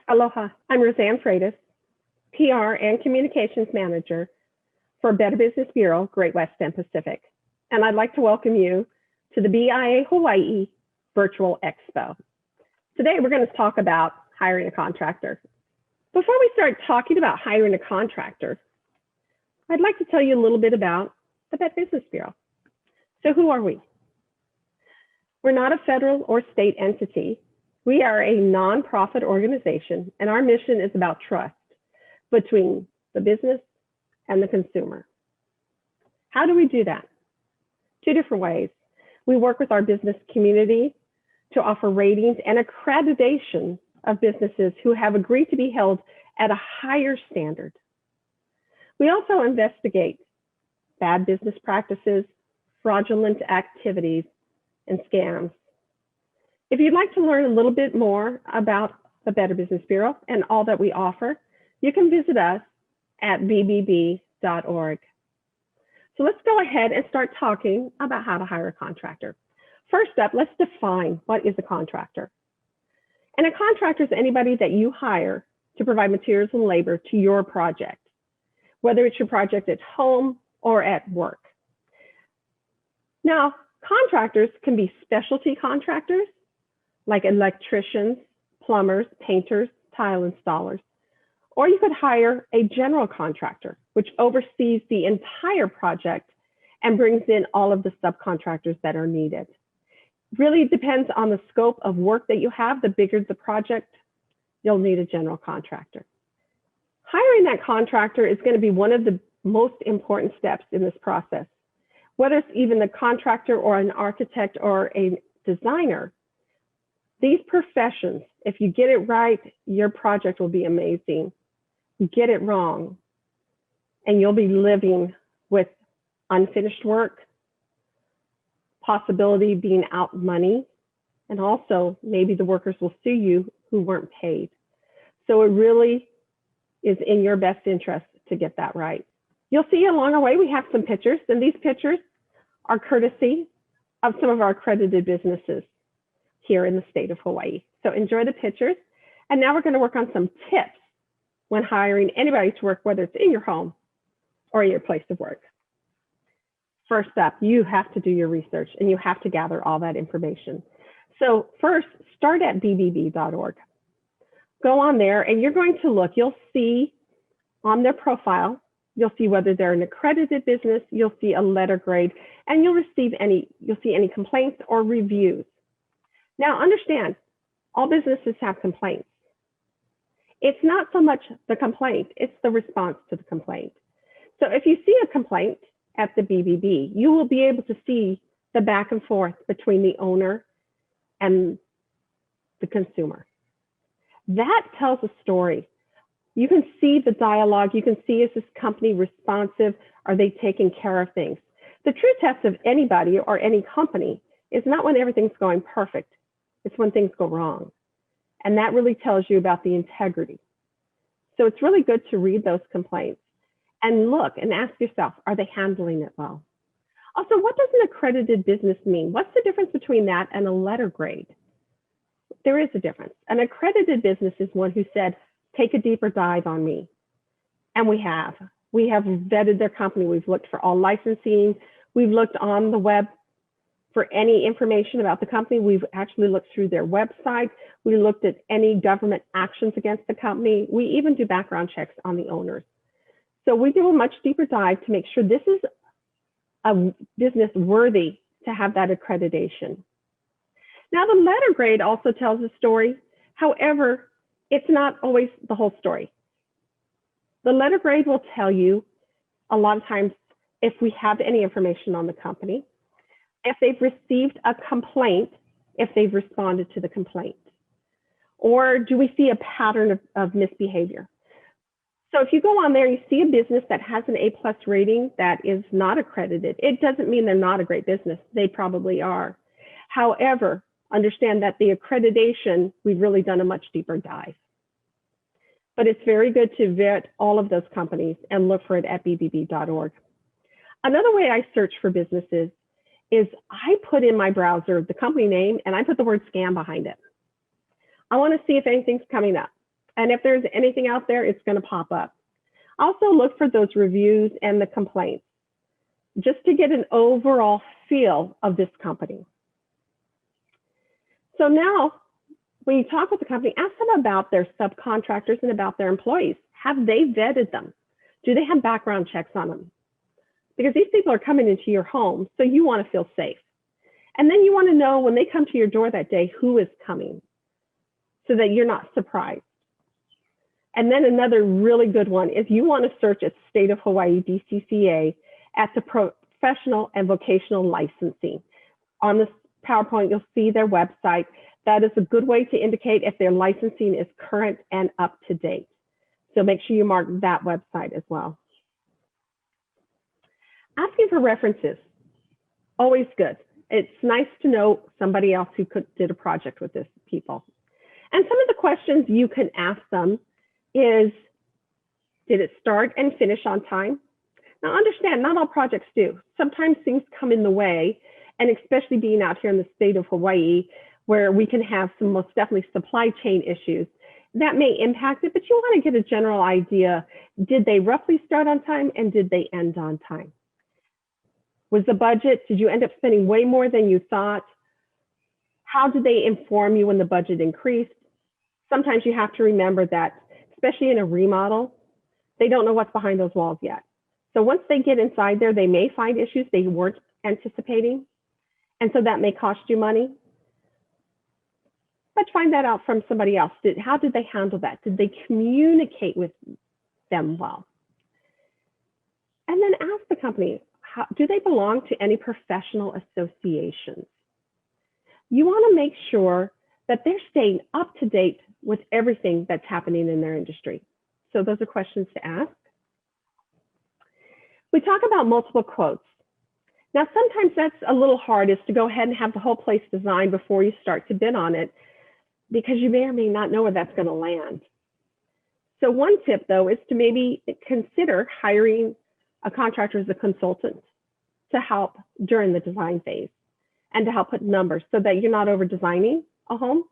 Aloha, I'm Roseanne Freitas, PR and Communications Manager for Better Business Bureau, Great West and Pacific. And I'd like to welcome you to the BIA-Hawaii Virtual Expo. Today, we're going to talk about hiring a contractor. Before we start talking about hiring a contractor, I'd like to tell you a little bit about the Better Business Bureau. So who are we? We're not a federal or state entity. We are a nonprofit organization, and our mission is about trust between the business and the consumer. How do we do that? Two different ways. We work with our business community to offer ratings and accreditation of businesses who have agreed to be held at a higher standard. We also investigate bad business practices, fraudulent activities, and scams. If you'd like to learn a little bit more about the Better Business Bureau and all that we offer, you can visit us at bbb.org. So let's go ahead and start talking about how to hire a contractor. First up, let's define what is a contractor. And a contractor is anybody that you hire to provide materials and labor to your project, whether it's your project at home or at work. Now, contractors can be specialty contractors, like electricians, plumbers, painters, tile installers. Or you could hire a general contractor, which oversees the entire project and brings in all of the subcontractors that are needed. Really depends on the scope of work that you have. The bigger the project, you'll need a general contractor. Hiring that contractor is going to be one of the most important steps in this process. Whether it's even the contractor or an architect or a designer, these professions, if you get it right, your project will be amazing. You get it wrong, and you'll be living with unfinished work, possibility being out money, and also maybe the workers will sue you who weren't paid. So it really is in your best interest to get that right. You'll see along our way we have some pictures, and these pictures are courtesy of some of our accredited businesses here in the state of Hawaii. So enjoy the pictures. And now we're going to work on some tips when hiring anybody to work, whether it's in your home or your place of work. First up, you have to do your research and you have to gather all that information. So first, start at bbb.org. Go on there and you're going to look. You'll see on their profile, you'll see whether they're an accredited business, you'll see a letter grade, and you'll see any complaints or reviews. Now understand, all businesses have complaints. It's not so much the complaint, it's the response to the complaint. So if you see a complaint at the BBB, you will be able to see the back and forth between the owner and the consumer. That tells a story. You can see the dialogue. You can see, is this company responsive? Are they taking care of things? The true test of anybody or any company is not when everything's going perfect. It's when things go wrong. And that really tells you about the integrity. So it's really good to read those complaints and look and ask yourself, are they handling it well? Also, what does an accredited business mean? What's the difference between that and a letter grade? There is a difference. An accredited business is one who said, take a deeper dive on me. And we have. We have vetted their company. We've looked for all licensing. We've looked on the web for any information about the company. We've actually looked through their website. We looked at any government actions against the company. We even do background checks on the owners. So we do a much deeper dive to make sure this is a business worthy to have that accreditation. Now, the letter grade also tells a story. However, it's not always the whole story. The letter grade will tell you a lot of times if we have any information on the company, if they've received a complaint, if they've responded to the complaint, or do we see a pattern of misbehavior? So if you go on there, you see a business that has an A+ rating that is not accredited. It doesn't mean they're not a great business. They probably are. However, understand that the accreditation, we've really done a much deeper dive. But it's very good to vet all of those companies and look for it at bbb.org. Another way I search for businesses is I put in my browser the company name and I put the word scam behind it. I want to see if anything's coming up. And if there's anything out there, it's going to pop up. Also look for those reviews and the complaints, just to get an overall feel of this company. So now, when you talk with the company, ask them about their subcontractors and about their employees. Have they vetted them? Do they have background checks on them? Because these people are coming into your home, so you want to feel safe. And then you want to know when they come to your door that day, who is coming, so that you're not surprised. And then another really good one is you want to search at State of Hawaii DCCA at the professional and vocational licensing. On this PowerPoint, you'll see their website. That is a good way to indicate if their licensing is current and up to date. So make sure you mark that website as well. Asking for references, always good. It's nice to know somebody else who did a project with this people. And some of the questions you can ask them is, did it start and finish on time? Now understand, not all projects do. Sometimes things come in the way, and especially being out here in the state of Hawaii, where we can have some most definitely supply chain issues, that may impact it, but you want to get a general idea. Did they roughly start on time, and did they end on time? Was the budget, did you end up spending way more than you thought? How did they inform you when the budget increased? Sometimes you have to remember that, especially in a remodel, they don't know what's behind those walls yet. So once they get inside there, they may find issues they weren't anticipating. And so that may cost you money. But find that out from somebody else. How did they handle that? Did they communicate with them well? And then ask the company, do they belong to any professional associations? You want to make sure that they're staying up to date with everything that's happening in their industry. So those are questions to ask. We talk about multiple quotes. Now, sometimes that's a little hard, is to go ahead and have the whole place designed before you start to bid on it, because you may or may not know where that's going to land. So one tip, though, is to maybe consider hiring a contractor as a consultant to help during the design phase and to help put numbers so that you're not over designing a home.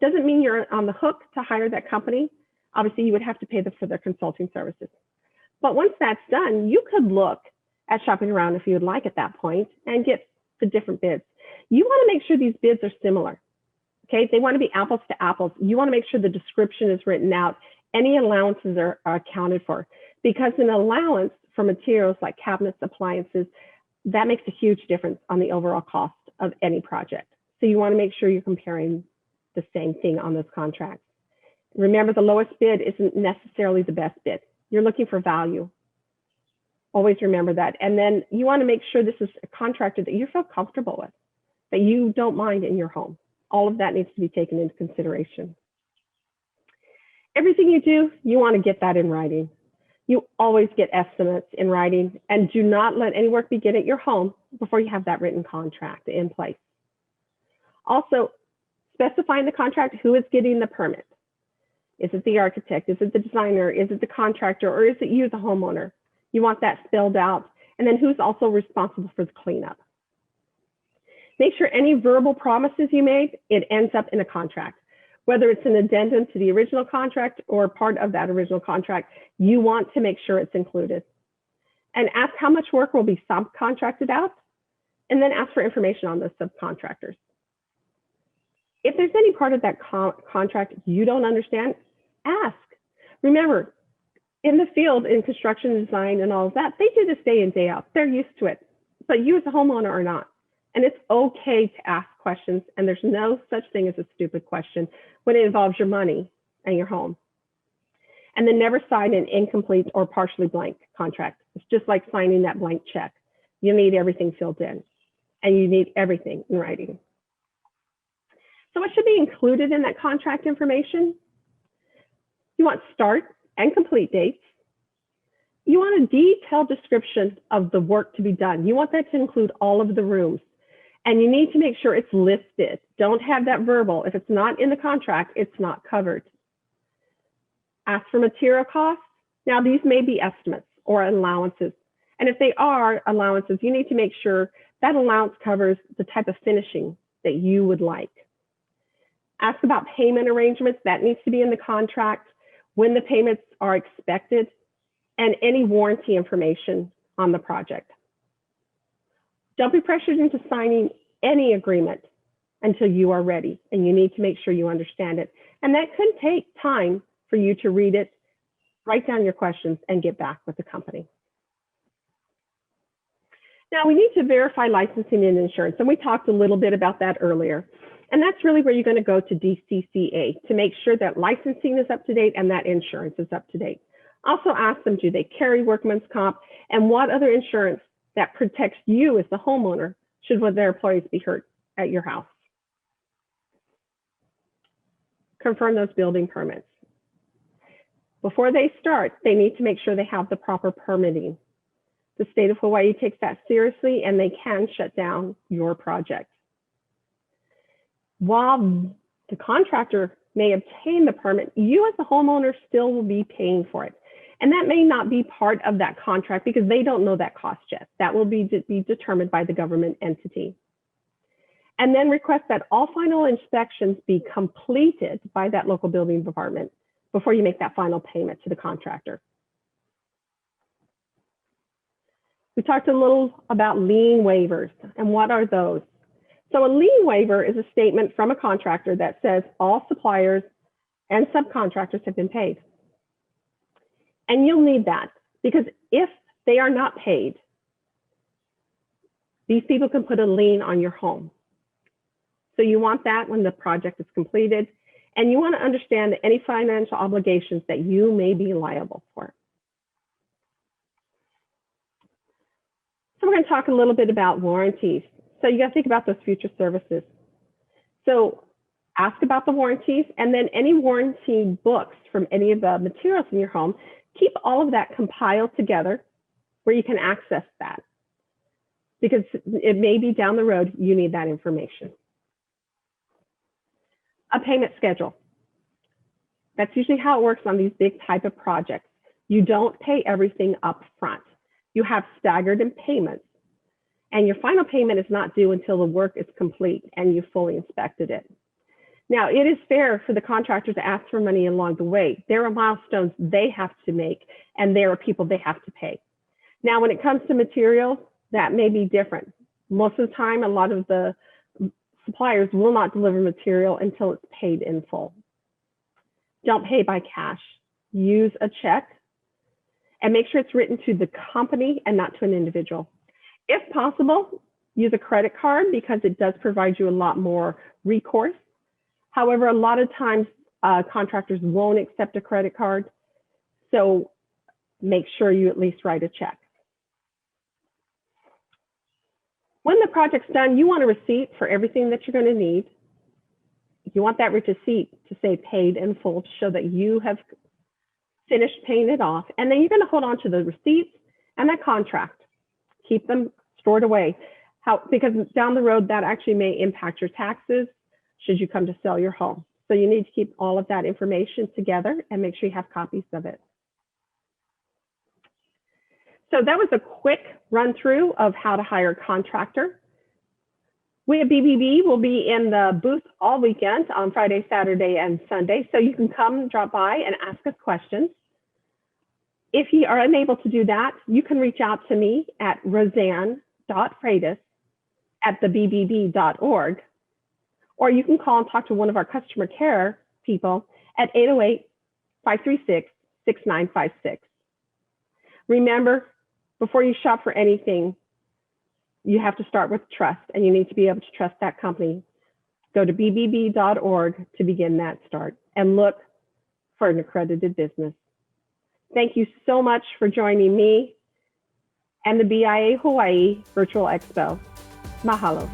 Doesn't mean you're on the hook to hire that company. Obviously, you would have to pay them for their consulting services. But once that's done, you could look at shopping around if you would like at that point and get the different bids. You want to make sure these bids are similar. Okay, they want to be apples to apples. You want to make sure the description is written out. Any allowances are accounted for, because an allowance for materials like cabinets, appliances, that makes a huge difference on the overall cost of any project. So you want to make sure you're comparing the same thing on those contracts. Remember, the lowest bid isn't necessarily the best bid. You're looking for value. Always remember that. And then you want to make sure this is a contractor that you feel comfortable with, that you don't mind in your home. All of that needs to be taken into consideration. Everything you do, you want to get that in writing. You always get estimates in writing, and do not let any work begin at your home before you have that written contract in place. Also, specifying the contract, who is getting the permit. Is it the architect? Is it the designer? Is it the contractor? Or is it you, the homeowner? You want that spelled out. And then who's also responsible for the cleanup. Make sure any verbal promises you made, it ends up in a contract. Whether it's an addendum to the original contract or part of that original contract, you want to make sure it's included. And ask how much work will be subcontracted out, and then ask for information on those subcontractors. If there's any part of that contract you don't understand, ask. Remember, in the field, in construction design and all of that, they do this day in, day out. They're used to it, but you as a homeowner are not. And it's okay to ask questions, and there's no such thing as a stupid question when it involves your money and your home. And then never sign an incomplete or partially blank contract. It's just like signing that blank check. You need everything filled in, and you need everything in writing. So what should be included in that contract information? You want start and complete dates. You want a detailed description of the work to be done. You want that to include all of the rooms. And you need to make sure it's listed. Don't have that verbal. If it's not in the contract, it's not covered. Ask for material costs. Now, these may be estimates or allowances. And if they are allowances, you need to make sure that allowance covers the type of finishing that you would like. Ask about payment arrangements. That needs to be in the contract, when the payments are expected, and any warranty information on the project. Don't be pressured into signing any agreement until you are ready, and you need to make sure you understand it. And that could take time for you to read it, write down your questions, and get back with the company. Now, we need to verify licensing and insurance, and we talked a little bit about that earlier. And that's really where you're going to go to DCCA to make sure that licensing is up to date and that insurance is up to date. Also ask them, do they carry workman's comp, and what other insurance that protects you as the homeowner should one of their employees be hurt at your house. Confirm those building permits. Before they start, they need to make sure they have the proper permitting. The state of Hawaii takes that seriously, and they can shut down your project. While the contractor may obtain the permit, you as the homeowner still will be paying for it. And that may not be part of that contract because they don't know that cost yet. That will be determined by the government entity. And then request that all final inspections be completed by that local building department before you make that final payment to the contractor. We talked a little about lien waivers, and what are those? So a lien waiver is a statement from a contractor that says all suppliers and subcontractors have been paid. And you'll need that because if they are not paid, these people can put a lien on your home. So you want that when the project is completed, and you want to understand any financial obligations that you may be liable for. So we're going to talk a little bit about warranties. So you got to think about those future services. So ask about the warranties, and then any warranty books from any of the materials in your home, keep all of that compiled together where you can access that, because it may be down the road you need that information. A payment schedule. That's usually how it works on these big type of projects. You don't pay everything up front. You have staggered in payments, and your final payment is not due until the work is complete and you fully inspected it. Now, it is fair for the contractor to ask for money along the way. There are milestones they have to make, and there are people they have to pay. Now, when it comes to materials, that may be different. Most of the time, a lot of the suppliers will not deliver material until it's paid in full. Don't pay by cash. Use a check, and make sure it's written to the company and not to an individual. If possible, use a credit card because it does provide you a lot more recourse. However, a lot of times contractors won't accept a credit card, so make sure you at least write a check. When the project's done, you want a receipt for everything that you're going to need. You want that receipt to say paid in full to show that you have finished paying it off. And then you're going to hold on to the receipts and that contract. Keep them stored away. Because down the road, that actually may impact your taxes should you come to sell your home. So you need to keep all of that information together and make sure you have copies of it. So that was a quick run through of how to hire a contractor. We at BBB will be in the booth all weekend on Friday, Saturday, and Sunday. So you can come, drop by, and ask us questions. If you are unable to do that, you can reach out to me at roseanne.freitas@thebbb.org, or you can call and talk to one of our customer care people at 808-536-6956. Remember, before you shop for anything, you have to start with trust, and you need to be able to trust that company. Go to bbb.org to begin that start and look for an accredited business. Thank you so much for joining me and the BIA-Hawaii Virtual Expo. Mahalo.